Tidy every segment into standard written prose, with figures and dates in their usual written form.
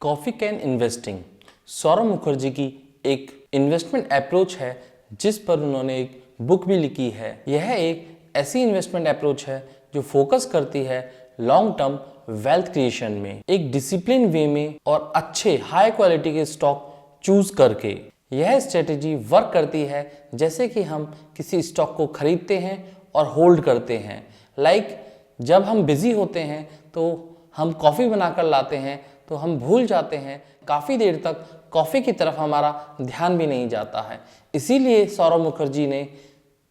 Coffee can investing Saurabh Mukherjee की एक investment approach है जिस पर उन्होंने एक बुक भी लिखी है। यह एक ऐसी इन्वेस्टमेंट अप्रोच है जो फोकस करती है लॉन्ग टर्म वेल्थ क्रिएशन में, एक डिसिप्लिन वे में और अच्छे हाई क्वालिटी के स्टॉक चूज करके। यह स्ट्रेटेजी वर्क करती है जैसे कि हम किसी स्टॉक को खरीदते हैं और होल्ड करते हैं। जब हम बिजी होते हैं तो हम कॉफ़ी बनाकर लाते हैं तो हम भूल जाते हैं, काफ़ी देर तक कॉफ़ी की तरफ हमारा ध्यान भी नहीं जाता है। इसीलिए सौरभ मुखर्जी ने,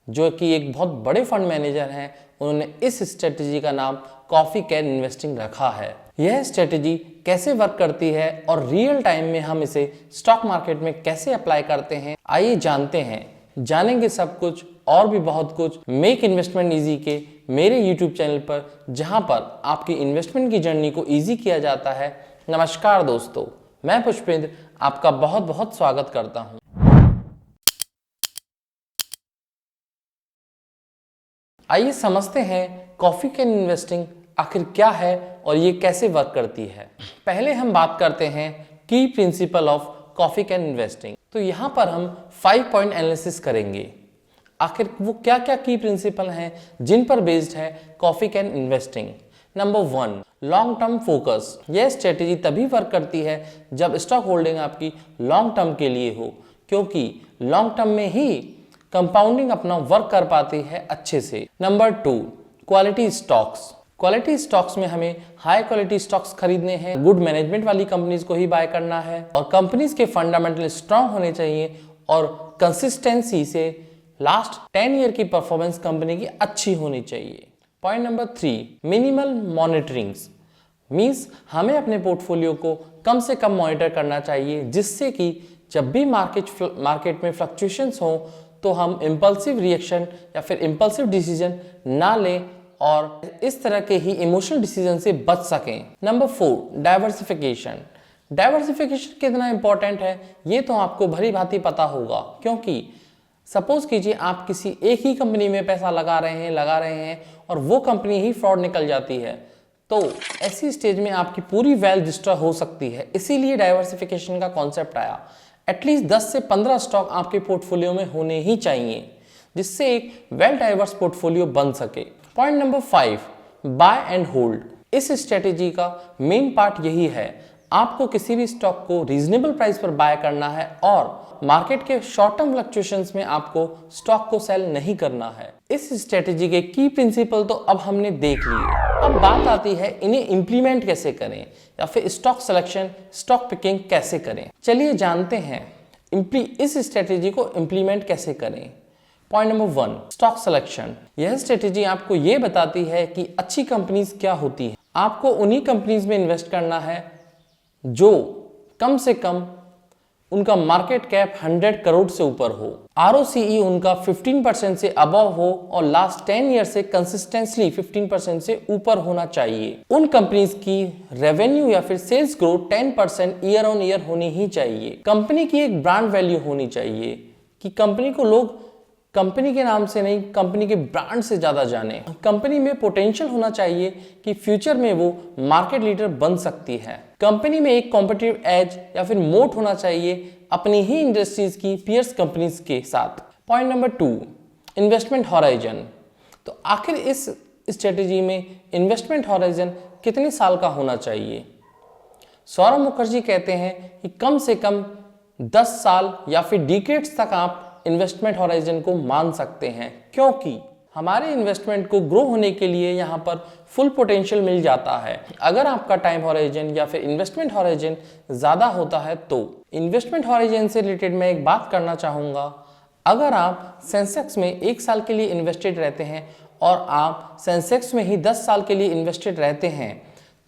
जो कि एक बहुत बड़े फंड मैनेजर हैं, उन्होंने इस स्ट्रेटेजी का नाम कॉफ़ी कैन इन्वेस्टिंग रखा है। यह स्ट्रेटेजी कैसे वर्क करती है और रियल टाइम में हम इसे स्टॉक मार्केट में कैसे अप्लाई करते हैं, आइए जानते हैं। जानेंगे सब कुछ और भी बहुत कुछ मेक इन्वेस्टमेंट इजी के मेरे YouTube चैनल पर, जहां पर आपकी इन्वेस्टमेंट की जर्नी को इजी किया जाता है। नमस्कार दोस्तों, मैं पुष्पेंद्र आपका बहुत बहुत स्वागत करता हूं। आइए समझते हैं कॉफी कैन इन्वेस्टिंग आखिर क्या है और ये कैसे वर्क करती है। पहले हम बात करते हैं की principle of coffee can investing. तो यहाँ पर हम 5 पॉइंट एनालिसिस करेंगे। आखिर वो क्या क्या की प्रिंसिपल हैं जिन पर बेस्ड है coffee can investing. Number 1, long term focus. यह स्ट्रेटेजी तभी वर्क करती है जब स्टॉक होल्डिंग आपकी लॉन्ग टर्म के लिए हो, क्योंकि लॉन्ग टर्म में ही कंपाउंडिंग अपना वर्क कर पाती है अच्छे से। Number 2, quality stocks. Quality stocks में हमें हाई क्वालिटी स्टॉक्स खरीदने हैं, गुड मैनेजमेंट वाली कंपनीज को ही बाय करना है और कंपनीज के फंडामेंटल स्ट्रांग होने चाहिए और कंसिस्टेंसी से लास्ट 10 ईयर की परफॉर्मेंस कंपनी की अच्छी होनी चाहिए। Point number 3, minimal monitorings. Means हमें अपने पोर्टफोलियो को कम से कम मॉनिटर करना चाहिए, जिससे कि जब भी मार्केट में फ्लक्चुएशंस हो तो हम इम्पल्सिव रिएक्शन या फिर इम्पल्सिव डिसीजन ना लें और इस तरह के ही इमोशनल डिसीजन से बच सकें। Number 4, diversification. डाइवर्सिफिकेशन कितना इंपॉर्टेंट है ये तो आपको भली भांति पता होगा, क्योंकि सपोज कीजिए आप किसी एक ही कंपनी में पैसा लगा रहे हैं और वो कंपनी ही फ्रॉड निकल जाती है, तो ऐसी स्टेज में आपकी पूरी वेल्थ डिस्ट्रॉय हो सकती है। इसीलिए डाइवर्सिफिकेशन का कॉन्सेप्ट आया। एटलीस्ट 10 से 15 स्टॉक आपके पोर्टफोलियो में होने ही चाहिए, जिससे एक वेल डाइवर्स पोर्टफोलियो बन सके। Point number 5, buy and hold. इस स्ट्रेटेजी का मेन पार्ट यही है, आपको किसी भी स्टॉक को रीजनेबल प्राइस पर बाय करना है और मार्केट के शॉर्ट टर्म फ्लक्चुएशंस में आपको स्टॉक को सेल नहीं करना है। इस स्ट्रेटेजी के की प्रिंसिपल तो अब हमने देख लिए। अब बात आती है इन्हें इंप्लीमेंट कैसे करें या फिर स्टॉक सिलेक्शन, स्टॉक पिकिंग कैसे करें। चलिए जानते हैं इस स्ट्रेटेजी को इंप्लीमेंट कैसे करें। Point number 1, stock selection. यह स्ट्रेटेजी आपको यह बताती है कि अच्छी कंपनीज क्या होती है। आपको उन्हीं कंपनीज में इन्वेस्ट करना है जो कम से कम उनका मार्केट कैप 100 करोड़ से ऊपर हो, ROCE उनका 15% से अबव हो और लास्ट 10 ईयर से कंसिस्टेंटली 15% से ऊपर होना चाहिए। उन कंपनीज की रेवेन्यू या फिर sales growth 10% year on year होनी ही चाहिए। कंपनी की एक ब्रांड वैल्यू होनी चाहिए कि कंपनी को लोग कंपनी के नाम से नहीं, कंपनी के ब्रांड से ज्यादा जाने। कंपनी में पोटेंशियल होना चाहिए कि फ्यूचर में वो मार्केट लीडर बन सकती है। कंपनी में एक कॉम्पिटिटिव एज या फिर मोट होना चाहिए अपनी ही इंडस्ट्रीज की पीयर्स कंपनीज के साथ। Point number 2, investment horizon. तो आखिर इस स्ट्रेटेजी में इन्वेस्टमेंट हॉराइजन कितने साल का होना चाहिए। सौरभ मुखर्जी कहते हैं कि कम से कम 10 साल या फिर डिकेड्स तक आप इन्वेस्टमेंट हॉराइजन को मान सकते हैं, क्योंकि हमारे इन्वेस्टमेंट को ग्रो होने के लिए यहाँ पर फुल पोटेंशियल मिल जाता है। अगर आपका टाइम हॉराइजन या फिर इन्वेस्टमेंट हॉराइजन ज़्यादा होता है तो इन्वेस्टमेंट हॉराइजन से रिलेटेड मैं एक बात करना चाहूँगा। अगर आप सेंसेक्स में 1 साल के लिए इन्वेस्टेड रहते हैं और आप सेंसेक्स में ही 10 साल के लिए इन्वेस्टेड रहते हैं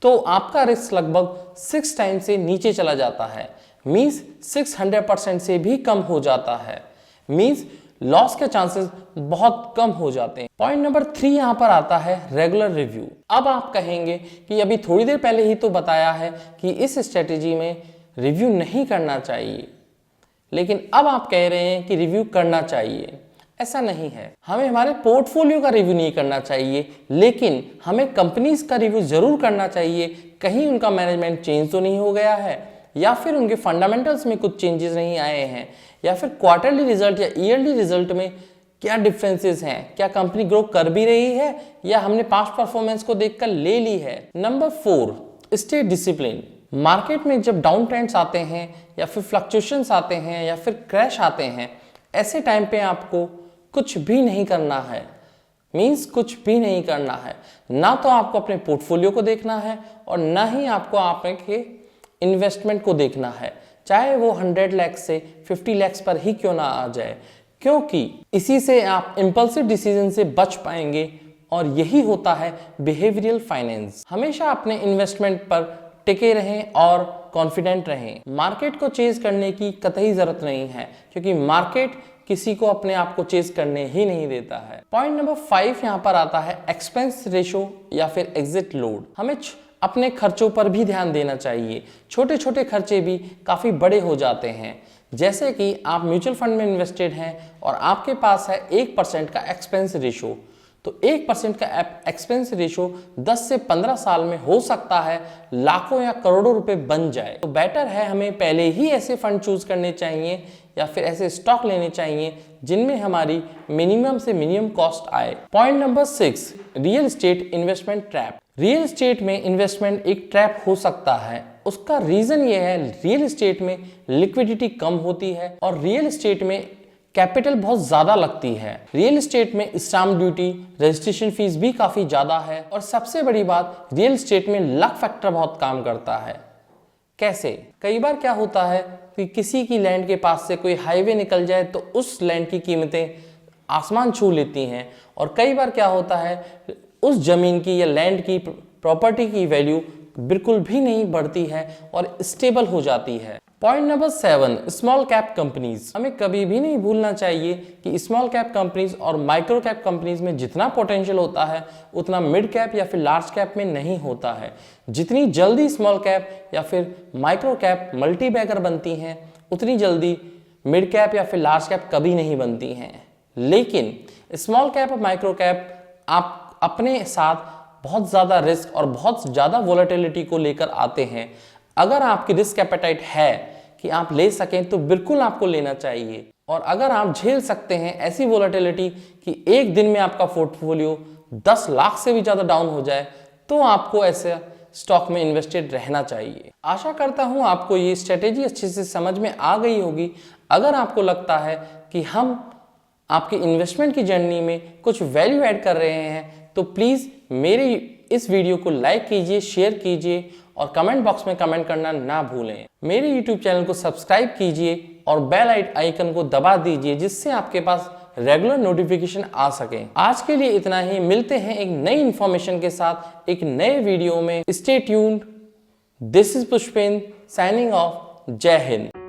तो आपका रिस्क लगभग 6 टाइम्स से नीचे चला जाता है। मीन्स 600% से भी कम हो जाता है। मीन्स लॉस के चांसेस बहुत कम हो जाते हैं। पॉइंट नंबर 3 यहाँ पर आता है रेगुलर रिव्यू। अब आप कहेंगे कि अभी थोड़ी देर पहले ही तो बताया है कि इस स्ट्रेटेजी में रिव्यू नहीं करना चाहिए, लेकिन अब आप कह रहे हैं कि रिव्यू करना चाहिए। ऐसा नहीं है, हमें हमारे पोर्टफोलियो का रिव्यू नहीं करना चाहिए, लेकिन हमें कंपनीज का रिव्यू जरूर करना चाहिए। कहीं उनका मैनेजमेंट चेंज तो नहीं हो गया है, या फिर उनके फंडामेंटल्स में कुछ चेंजेस नहीं आए हैं, या फिर क्वार्टरली रिजल्ट या ईयरली रिजल्ट में क्या डिफरेंसेस हैं, क्या कंपनी ग्रो कर भी रही है या हमने पास्ट परफॉर्मेंस को देखकर ले ली है। Number 4, stay discipline. मार्केट में जब डाउन ट्रेंड्स आते हैं या फिर फ्लक्चुएशंस आते हैं या फिर क्रैश आते हैं, ऐसे टाइम पे आपको कुछ भी नहीं करना है। मींस कुछ भी नहीं करना है। ना तो आपको अपने पोर्टफोलियो को देखना है और ना ही आपको आपके इन्वेस्टमेंट को देखना है, चाहे वो 100 लाख से 50 लाख पर ही क्यों ना आ जाए, क्योंकि इसी से आप इम्पल्सिव डिसीजन से बच पाएंगे। और यही होता है बिहेवियरल फाइनेंस। हमेशा अपने इन्वेस्टमेंट पर टिके रहें और कॉन्फिडेंट रहें। मार्केट को चेज करने की कतई जरूरत नहीं है, क्योंकि मार्केट किसी को अपने आप को चेज करने ही नहीं देता है। पॉइंट नंबर 5 यहाँ पर आता है एक्सपेंस रेशो या फिर एग्जिट लोड। हमें अपने खर्चों पर भी ध्यान देना चाहिए। छोटे छोटे खर्चे भी काफी बड़े हो जाते हैं। जैसे कि आप म्यूचुअल फंड में इन्वेस्टेड हैं और आपके पास है 1% का एक्सपेंस रेशो, तो 1% का एक्सपेंस रेशो 10 से 15 साल में हो सकता है लाखों या करोड़ों रुपए बन जाए। तो बेटर है हमें पहले ही ऐसे फंड चूज करने चाहिए या फिर ऐसे स्टॉक लेने चाहिए जिनमें हमारी मिनिमम से मिनिमम कॉस्ट आए। Point number 6, real estate investment trap. Real estate में इन्वेस्टमेंट एक ट्रैप हो सकता है। उसका रीजन ये है, रियल एस्टेट में लिक्विडिटी कम होती है और रियल एस्टेट में कैपिटल बहुत ज्यादा लगती है। रियल एस्टेट में स्टाम्प ड्यूटी, रजिस्ट्रेशन फीस भी काफी ज्यादा है और सबसे बड़ी बात, रियल एस्टेट में लक फैक्टर बहुत काम करता है। कैसे? कई बार क्या होता है कि किसी की लैंड के पास से कोई हाईवे निकल जाए तो उस लैंड की कीमतें आसमान छू लेती हैं, और कई बार क्या होता है उस जमीन की या लैंड की प्रॉपर्टी की वैल्यू बिल्कुल भी नहीं बढ़ती है और स्टेबल हो जाती है। Point number 7, small cap companies. हमें कभी भी नहीं भूलना चाहिए कि स्मॉल कैप कंपनीज और माइक्रो कैप कंपनीज में जितना पोटेंशियल होता है उतना मिड कैप या फिर लार्ज कैप में नहीं होता है। जितनी जल्दी स्मॉल कैप या फिर माइक्रो कैप मल्टी बैगर बनती हैं, उतनी जल्दी मिड कैप या फिर लार्ज कैप कभी नहीं बनती हैं। लेकिन स्मॉल कैप और माइक्रो कैप आप अपने साथ बहुत ज़्यादा रिस्क और बहुत ज़्यादा वोलेटिलिटी को लेकर आते हैं। अगर आपकी रिस्क एपेटाइट है कि आप ले सकें तो बिल्कुल आपको लेना चाहिए, और अगर आप झेल सकते हैं ऐसी वोलेटिलिटी कि एक दिन में आपका पोर्टफोलियो 10 लाख से भी ज़्यादा डाउन हो जाए, तो आपको ऐसे स्टॉक में इन्वेस्टेड रहना चाहिए। आशा करता हूँ आपको ये स्ट्रेटेजी अच्छे से समझ में आ गई होगी। अगर आपको लगता है कि हम आपकी इन्वेस्टमेंट की जर्नी में कुछ वैल्यू ऐड कर रहे हैं, तो प्लीज़ मेरे इस वीडियो को लाइक कीजिए, शेयर कीजिए और कमेंट बॉक्स में कमेंट करना ना भूलें। मेरे यूट्यूब चैनल को सब्सक्राइब कीजिए और बेल आइकन को दबा दीजिए, जिससे आपके पास रेगुलर नोटिफिकेशन आ सके। आज के लिए इतना ही। मिलते हैं एक नई इंफॉर्मेशन के साथ एक नए वीडियो में। Stay tuned. This is Pushpendra signing off. जय हिंद।